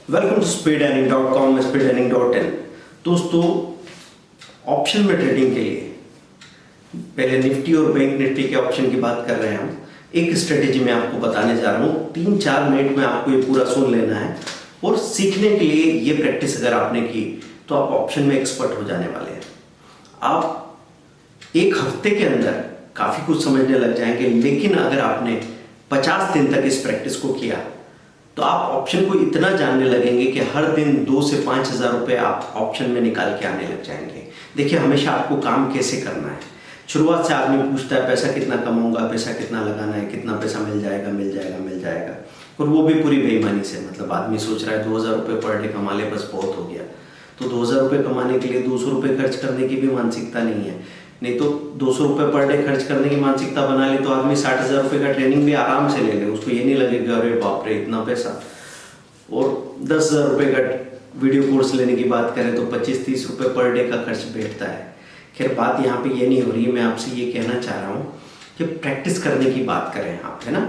Welcome to speedearning.com, speedearning.in। दोस्तों, option में trading के लिए पहले निफ्टी और बैंक निफ्टी के ऑप्शन की बात कर रहे हैं। हम एक स्ट्रेटेजी मैं आपको बताने जा रहा हूँ। 3-4 मिनट में आपको ये पूरा सुन लेना है और सीखने के लिए ये प्रैक्टिस अगर आपने की तो आप ऑप्शन में एक्सपर्ट हो जाने वाले हैं। आप एक हफ्ते के अंदर काफ़ी कुछ समझने लग जाएंगे, लेकिन अगर आपने 50 दिन तक इस प्रैक्टिस को किया तो आप ऑप्शन को इतना जानने लगेंगे कि हर दिन 2 से 5 हज़ार रुपये आप ऑप्शन में निकाल के आने लग जाएंगे। देखिए, हमेशा आपको काम कैसे करना है। शुरुआत से आदमी पूछता है पैसा कितना कमाऊंगा, पैसा कितना लगाना है, कितना पैसा मिल जाएगा, और वो भी पूरी बेईमानी से। मतलब आदमी सोच रहा है 2000 रुपये पर डे कमा ले, बस बहुत हो गया। तो 2000 रुपये कमाने के लिए 200 रुपये खर्च करने की भी मानसिकता नहीं है। नहीं तो 200 रुपये पर डे खर्च करने की मानसिकता बना ले तो आदमी 60,000 रुपये का ट्रेनिंग भी आराम से ले ले। उसको ये नहीं लगेगा अरे बाप रे इतना पैसा। और 10,000 रुपये का वीडियो कोर्स लेने की बात करें तो 25-30 रुपये पर डे का खर्च बैठता है। खैर, बात यहाँ पे ये नहीं हो रही है। मैं आपसे ये कहना चाह रहा हूँ कि प्रैक्टिस करने की बात करें आप, है ना।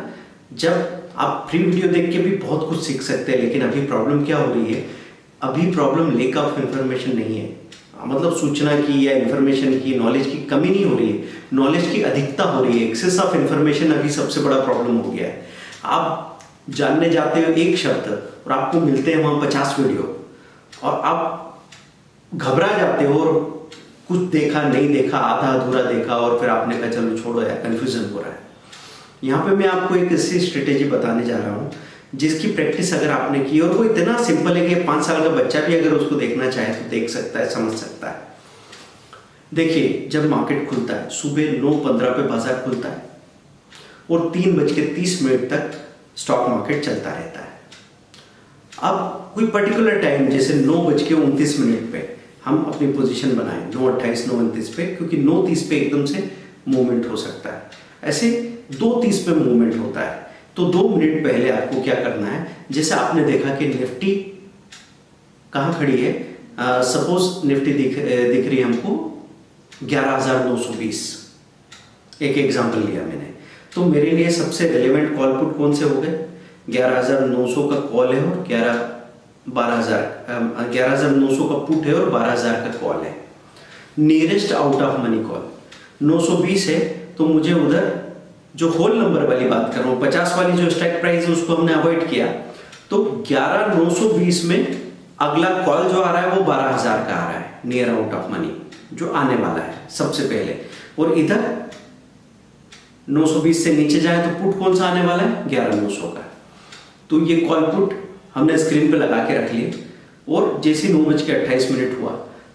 जब आप फ्री वीडियो देख के भी बहुत कुछ सीख सकते हैं, लेकिन अभी प्रॉब्लम क्या हो रही है, अभी प्रॉब्लम लैक ऑफ इंफॉर्मेशन नहीं है। मतलब सूचना की या इंफॉर्मेशन की, नॉलेज की कमी नहीं हो रही है, नॉलेज की अधिकता हो रही है। एक्सेस ऑफ इंफॉर्मेशन अभी सबसे बड़ा प्रॉब्लम हो गया है। आप जानने जाते हो एक शब्द और आपको मिलते हैं वहाँ 50 वीडियो, और आप घबरा जाते हो और कुछ देखा नहीं देखा, आधा अधूरा देखा, और फिर आपने कहा चलो छोड़ो यार, कन्फ्यूजन हो रहा है। यहाँ पे मैं आपको एक ऐसी स्ट्रेटेजी बताने जा रहा हूँ जिसकी प्रैक्टिस अगर आपने की, और वो इतना सिंपल है कि 5 साल का बच्चा भी अगर उसको देखना चाहे तो देख सकता है, समझ सकता है। देखिए, जब मार्केट खुलता है सुबह 9:15 पे बाजार खुलता है और 3:30 तक स्टॉक मार्केट चलता रहता है। अब कोई पर्टिकुलर टाइम जैसे 9:29 पे हम अपनी पोजीशन बनाएं, 9:28, 9:29 पे, क्योंकि 9:30 पे एकदम से मूवमेंट हो सकता है। ऐसे 2:30 पे मूवमेंट होता है, तो 2 मिनट पहले आपको क्या करना है, जैसे आपने देखा कि निफ्टी कहाँ खड़ी है, सपोज निफ्टी दिख रही है हमको 11,920। एक एग्जांपल लिया मैंने, तो मेरे लिए सबसे रेलेवेंट कॉल पुट कौन से हो गए, 11,900 का कॉल है और 11,900 का पुट है और 12,000 का कॉल है। Nearest out of money call 920 है, तो मुझे उधर जो होल नंबर वाली बात कर रहा हूँ, 50 वाली जो स्ट्राइक प्राइस है उसको हमने अवॉइड किया, तो 11,920 में अगला कॉल जो आ रहा है वो 12,000 का आ रहा है, नियर आउट ऑफ मनी जो आने वाला है सबसे पहले। और इधर 920 से नीचे जाए तो पुट कौन सा आने वाला है, 11,900 का। तो ये कॉल पुट हमने स्क्रीन पे लगा के रख लिए, और जैसे 9:28 हुआ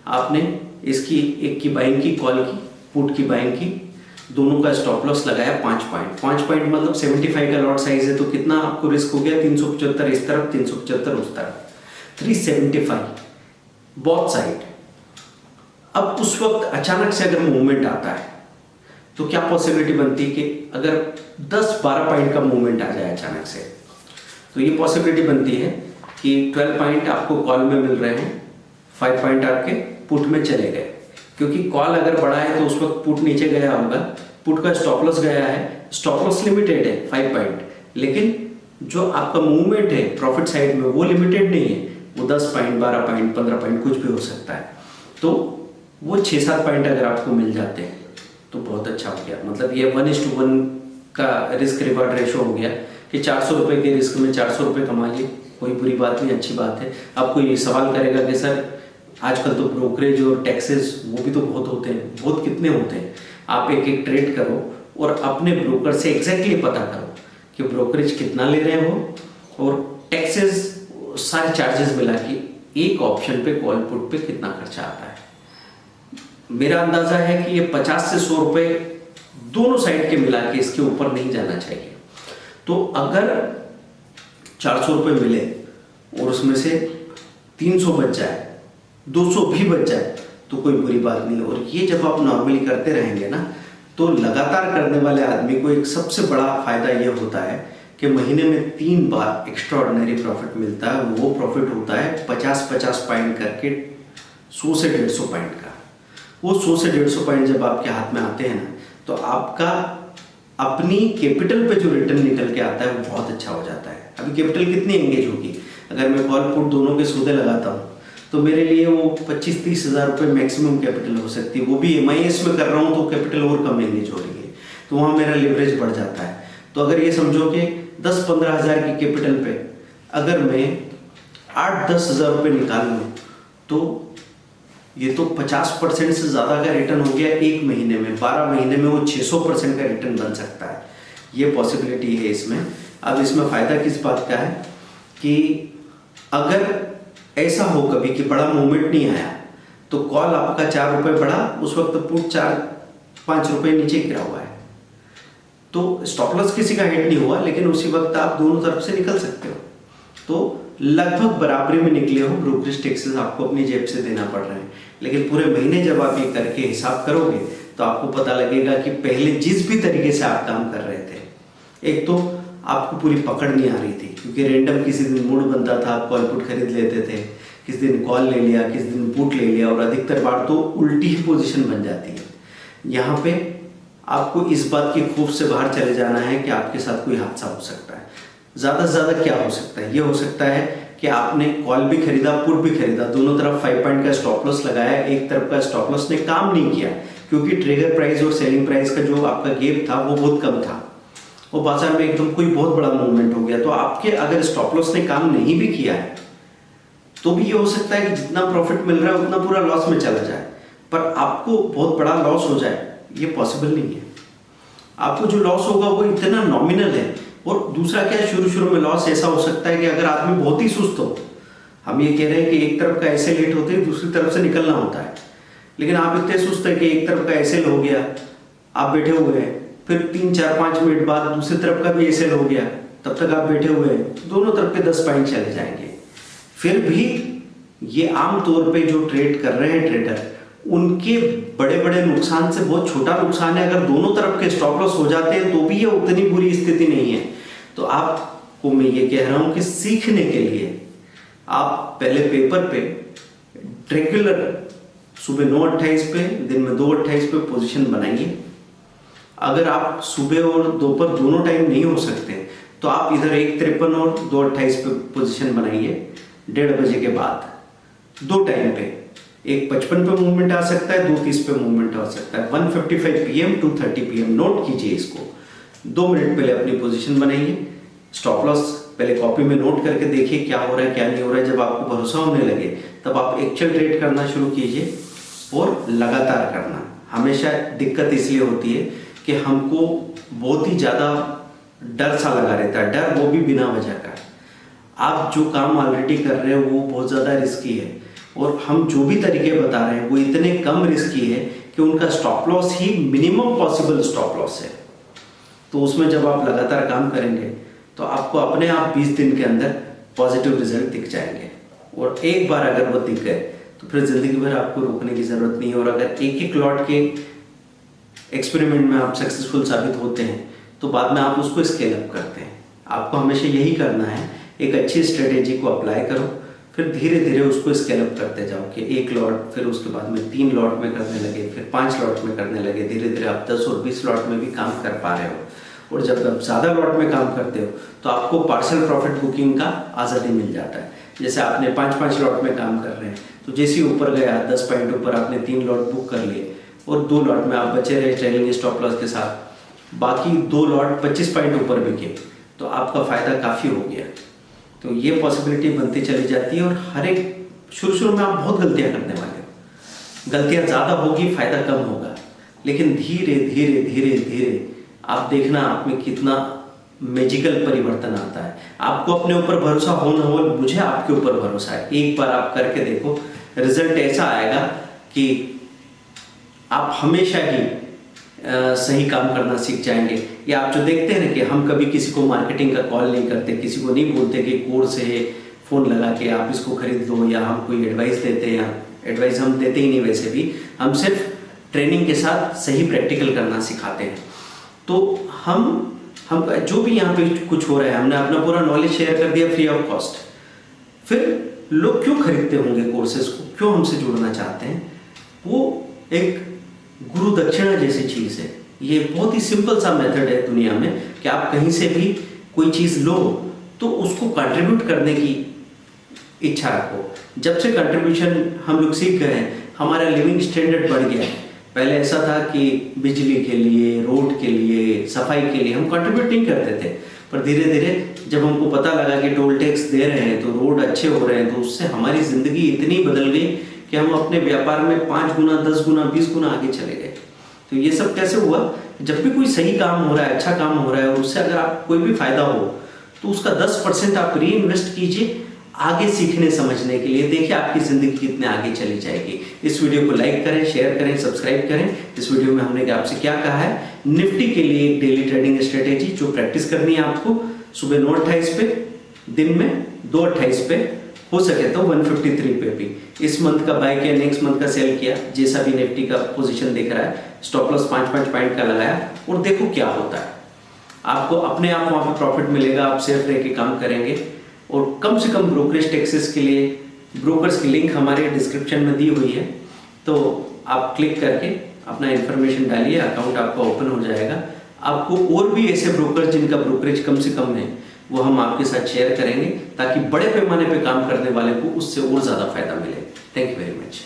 आपने इसकी एक की बाइंग की, कॉल की, पुट की बाइंग की, दोनों का स्टॉप लॉस लगाया 5 पॉइंट। 5 पॉइंट मतलब 75 का लॉट साइज है, तो कितना आपको रिस्क हो गया, 375 इस तरफ, 375 उस तरफ, 375 बोथ साइड। अब उस वक्त अचानक से अगर मूवमेंट आता है तो क्या पॉसिबिलिटी बनती है कि अगर 10-12 पॉइंट का मूवमेंट आ जाए अचानक से, तो ये पॉसिबिलिटी बनती है कि 12 पॉइंट आपको कॉल में मिल रहे हैं, 5 पॉइंट आपके पुट में चले गए, क्योंकि कॉल अगर बढ़ा है तो उस वक्त पुट नीचे गया होगा, पुट का स्टॉप लॉस गया है, स्टॉप लॉस लिमिटेड है 5 पॉइंट, लेकिन जो आपका मूवमेंट है प्रॉफिट साइड में वो लिमिटेड नहीं है, वो 10 पॉइंट, 12 पॉइंट, 15 पॉइंट कुछ भी हो सकता है। तो वो 6-7 पॉइंट अगर आपको मिल जाते हैं तो बहुत अच्छा हो गया। मतलब ये 1:1 का रिस्क रिवार्ड रेशो हो गया कि 400 रुपये के रिस्क में 400 रुपये कमा लिए, कोई बुरी बात नहीं, अच्छी बात है। आपको ये सवाल करेगा कि सर आजकल तो ब्रोकरेज और टैक्सेस वो भी तो बहुत होते हैं, बहुत कितने होते हैं। आप एक ट्रेड करो और अपने ब्रोकर से एग्जैक्टली पता करो कि ब्रोकरेज कितना ले रहे हो और टैक्सेस सारे चार्जेस मिला के एक ऑप्शन पे कॉल पुट पे कितना खर्चा आता है। मेरा अंदाजा है कि ये 50 से 100 रुपये दोनों साइड के मिला के इसके ऊपर नहीं जाना चाहिए। तो अगर 400 रुपये मिले और उसमें से 300 बच जाए, 200 भी बच जाए, तो कोई बुरी बात नहीं। और ये जब आप नॉर्मली करते रहेंगे ना, तो लगातार करने वाले आदमी को एक सबसे बड़ा फायदा ये होता है कि महीने में 3 बार एक्स्ट्रा ऑर्डिनरी प्रॉफिट मिलता है। वो प्रॉफिट होता है 50-50 पॉइंट करके 100 से 150 पॉइंट का। वो 100 से 150 पॉइंट जब आपके हाथ में आते हैं ना, तो आपका अपनी कैपिटल पे जो रिटर्न निकल के आता है वो बहुत अच्छा हो जाता है। अभी कैपिटल कितनी एंगेज होगी, अगर मैं कॉल पुट दोनों के सौदे लगाता हूँ तो मेरे लिए वो 25-30 हज़ार रुपये मैक्सिमम कैपिटल हो सकती है। वो भी MIS में कर रहा हूँ तो कैपिटल और कम एंगेज हो रही है, तो वहाँ मेरा लिवरेज बढ़ जाता है। तो अगर ये समझो कि 10-15 हज़ार की कैपिटल पे अगर मैं 8-10 हज़ार रुपये निकाल लूँ तो ये तो 50% से ज़्यादा का रिटर्न हो गया एक महीने में। 12 महीने में वो 600% का रिटर्न बन सकता है, ये पॉसिबिलिटी है इसमें। अब इसमें फ़ायदा किस बात का है कि अगर ऐसा हो कभी कि बड़ा मूवमेंट नहीं आया तो कॉल आपका 4 रुपये बढ़ा, उस वक्त पुट 4-5 रुपये नीचे गिरा हुआ है, तो स्टॉप लॉस किसी का हिट नहीं हुआ, लेकिन उसी वक्त आप दोनों तरफ से निकल सकते हो। तो लगभग बराबरी में निकले हो, ब्रोकरेज टैक्सेस आपको अपनी जेब से देना पड़ रहे हैं, लेकिन पूरे महीने जब आप ये करके हिसाब करोगे तो आपको पता लगेगा कि पहले जिस भी तरीके से आप काम कर रहे थे, एक तो आपको पूरी पकड़ नहीं आ रही थी क्योंकि रैंडम किसी दिन मूड बनता था, आप कॉल पुट खरीद लेते थे, किसी दिन कॉल ले लिया, किसी दिन पुट ले लिया, और अधिकतर बार तो उल्टी ही पोजीशन बन जाती है। यहाँ पे आपको इस बात की खौफ से बाहर चले जाना है कि आपके साथ कोई हादसा हो सकता है। ज़्यादा से ज़्यादा क्या हो सकता है, ये हो सकता है कि आपने कॉल भी खरीदा, पुट भी खरीदा, दोनों तरफ 5 पॉइंट का स्टॉप लॉस लगाया, एक तरफ का स्टॉप लॉस ने काम नहीं किया क्योंकि ट्रिगर प्राइस और सेलिंग प्राइस का जो आपका गैप था वो बहुत कम था, वो बाजार में एकदम कोई बहुत बड़ा मूवमेंट हो गया। तो आपके अगर स्टॉप लॉस ने काम नहीं भी किया है तो भी ये हो सकता है कि जितना प्रॉफिट मिल रहा है उतना पूरा लॉस में चला जाए, पर आपको बहुत बड़ा लॉस हो जाए ये पॉसिबल नहीं है। आपको जो लॉस होगा वो इतना नॉमिनल है। और दूसरा क्या है, शुरू में लॉस ऐसा हो सकता है कि अगर आदमी बहुत ही सुस्त हो, हम ये कह रहे हैं कि एक तरफ का एसएल हिट होते है, दूसरी तरफ से निकलना होता है, लेकिन आप इतने सुस्त है कि एक तरफ का एसएल हो गया, आप बैठे हुए हैं, फिर 3-4-5 मिनट बाद दूसरी तरफ का भी एसएल हो गया, तब तक आप बैठे हुए हैं, दोनों तरफ के 10 पॉइंट चले जाएंगे। फिर भी ये आम तौर पे जो ट्रेड कर रहे हैं ट्रेडर, उनके बड़े बड़े नुकसान से बहुत छोटा नुकसान है। अगर दोनों तरफ के स्टॉप लॉस हो जाते हैं तो भी ये उतनी बुरी स्थिति नहीं है। तो आपको मैं ये कह रहा हूं कि सीखने के लिए आप पहले पेपर पे रेगुलर सुबह 9:28 पे, दिन में 2:28 पे पोजीशन बनाइए। अगर आप सुबह और दोपहर दोनों टाइम नहीं हो सकते तो आप इधर 1:53 और 2:28 पे पोजीशन बनाइए 1:30 बजे के बाद, दो टाइम पे। 1:55 पे मूवमेंट आ सकता है, 2:30 पे मूवमेंट आ सकता है। 1:55 PM 2:30 PM नोट कीजिए इसको। 2 मिनट पहले अपनी पोजीशन बनाइए, स्टॉप लॉस पहले कॉपी में नोट करके देखिए क्या हो रहा है क्या नहीं हो रहा है। जब आपको भरोसा होने लगे तब आप एक्चुअल ट्रेड करना शुरू कीजिए और लगातार करना। हमेशा दिक्कत इसलिए होती है कि हमको बहुत ही ज़्यादा डर सा लगा रहता है, डर वो भी बिना वजह का। आप जो काम ऑलरेडी कर रहे हो वो बहुत ज़्यादा रिस्की है, और हम जो भी तरीके बता रहे हैं वो इतने कम रिस्की है कि उनका स्टॉप लॉस ही मिनिमम पॉसिबल स्टॉप लॉस है। तो उसमें जब आप लगातार काम करेंगे तो आपको अपने आप 20 दिन के अंदर पॉजिटिव रिजल्ट दिख जाएंगे, और एक बार अगर वो दिख गए तो फिर जिंदगी भर आपको रोकने की ज़रूरत नहीं है। और अगर एक लॉट के एक्सपेरिमेंट में आप सक्सेसफुल साबित होते हैं तो बाद में आप उसको स्केल अप करते हैं। आपको हमेशा यही करना है, एक अच्छी स्ट्रेटेजी को अप्लाई करो, फिर धीरे धीरे उसको स्केल अप करते जाओ कि 1 लॉट, फिर उसके बाद में 3 लॉट में करने लगे, फिर 5 लॉट में करने लगे। धीरे धीरे आप 10 और 20 लॉट में भी काम कर पा रहे हो, और जब आप ज़्यादा लॉट में काम करते हो तो आपको पार्शियल प्रॉफिट बुकिंग का आज़ादी मिल जाता है। जैसे आपने 5-5 लॉट में काम कर रहे हैं तो जैसे ही ऊपर गया 10 पॉइंट ऊपर आपने 3 लॉट बुक कर लिए, और 2 लॉट में आप बचे रहे ट्रेलिंग स्टॉप लॉस के साथ, बाकी 2 लॉट 25 पॉइंट ऊपर बिके तो आपका फ़ायदा काफ़ी हो गया। तो ये पॉसिबिलिटी बनती चली जाती है। और हर एक शुरू में आप बहुत गलतियां करने वाले हो, गलतियां ज़्यादा होगी फ़ायदा कम होगा, लेकिन धीरे धीरे धीरे धीरे आप देखना आप में कितना मैजिकल परिवर्तन आता है। आपको अपने ऊपर भरोसा हो न हो, मुझे आपके ऊपर भरोसा है। एक बार आप करके देखो, रिजल्ट ऐसा आएगा कि आप हमेशा ही सही काम करना सीख जाएंगे। या आप जो देखते हैं ना कि हम कभी किसी को मार्केटिंग का कॉल नहीं करते, किसी को नहीं बोलते कि कोर्स है फ़ोन लगा के आप इसको खरीद लो, या हम कोई एडवाइस देते हैं। एडवाइस हम देते ही नहीं, वैसे भी हम सिर्फ ट्रेनिंग के साथ सही प्रैक्टिकल करना सिखाते हैं। तो हम जो भी यहाँ पे कुछ हो रहा है, हमने अपना पूरा नॉलेज शेयर कर दिया फ्री ऑफ कॉस्ट। फिर लोग क्यों खरीदते होंगे कोर्सेज को, क्यों हमसे जुड़ना चाहते हैं? वो एक गुरु दक्षिणा जैसी चीज़ है। ये बहुत ही सिंपल सा मेथड है दुनिया में कि आप कहीं से भी कोई चीज़ लो तो उसको कंट्रीब्यूट करने की इच्छा रखो। जब से कंट्रीब्यूशन हम लोग सीख गए हैं, हमारा लिविंग स्टैंडर्ड बढ़ गया है। पहले ऐसा था कि बिजली के लिए, रोड के लिए, सफाई के लिए हम कंट्रीब्यूट नहीं करते थे, पर धीरे धीरे जब हमको पता लगा कि टोल टैक्स दे रहे हैं तो रोड अच्छे हो रहे हैं, तो उससे हमारी ज़िंदगी इतनी बदल गई कि हम अपने व्यापार में 5 गुना, 10 गुना, 20 गुना आगे चले गए। तो ये सब कैसे हुआ? जब भी कोई सही काम हो रहा है, अच्छा काम हो रहा है और उससे अगर आप कोई भी फायदा हो तो उसका 10% आप री इन्वेस्ट कीजिए आगे सीखने समझने के लिए। देखिए आपकी ज़िंदगी कितने आगे चली जाएगी। इस वीडियो को लाइक करें, शेयर करें, सब्सक्राइब करें। इस वीडियो में हमने आपसे क्या कहा है, निफ्टी के लिए एक डेली ट्रेडिंग स्ट्रेटेजी जो प्रैक्टिस करनी है आपको सुबह 9:28 पे, दिन में 2:28 पे, हो सके तो 153 पे भी। इस मंथ का बाय किया, नेक्स्ट मंथ का सेल किया, जैसा भी निफ्टी का पोजीशन दिख रहा है, स्टॉप लॉस 5 पॉइंट का लगाया और देखो क्या होता है। आपको अपने आप वहाँ पे प्रॉफिट मिलेगा, आप सेफ रह के काम करेंगे। और कम से कम ब्रोकरेज टैक्सेस के लिए ब्रोकर्स की लिंक हमारे डिस्क्रिप्शन में दी हुई है, तो आप क्लिक करके अपना इन्फॉर्मेशन डालिए, अकाउंट आपका ओपन हो जाएगा। आपको और भी ऐसे ब्रोकर जिनका ब्रोकरेज कम से कम है वो हम आपके साथ शेयर करेंगे, ताकि बड़े पैमाने पे काम करने वाले को उससे और ज़्यादा फायदा मिले। Thank you very much.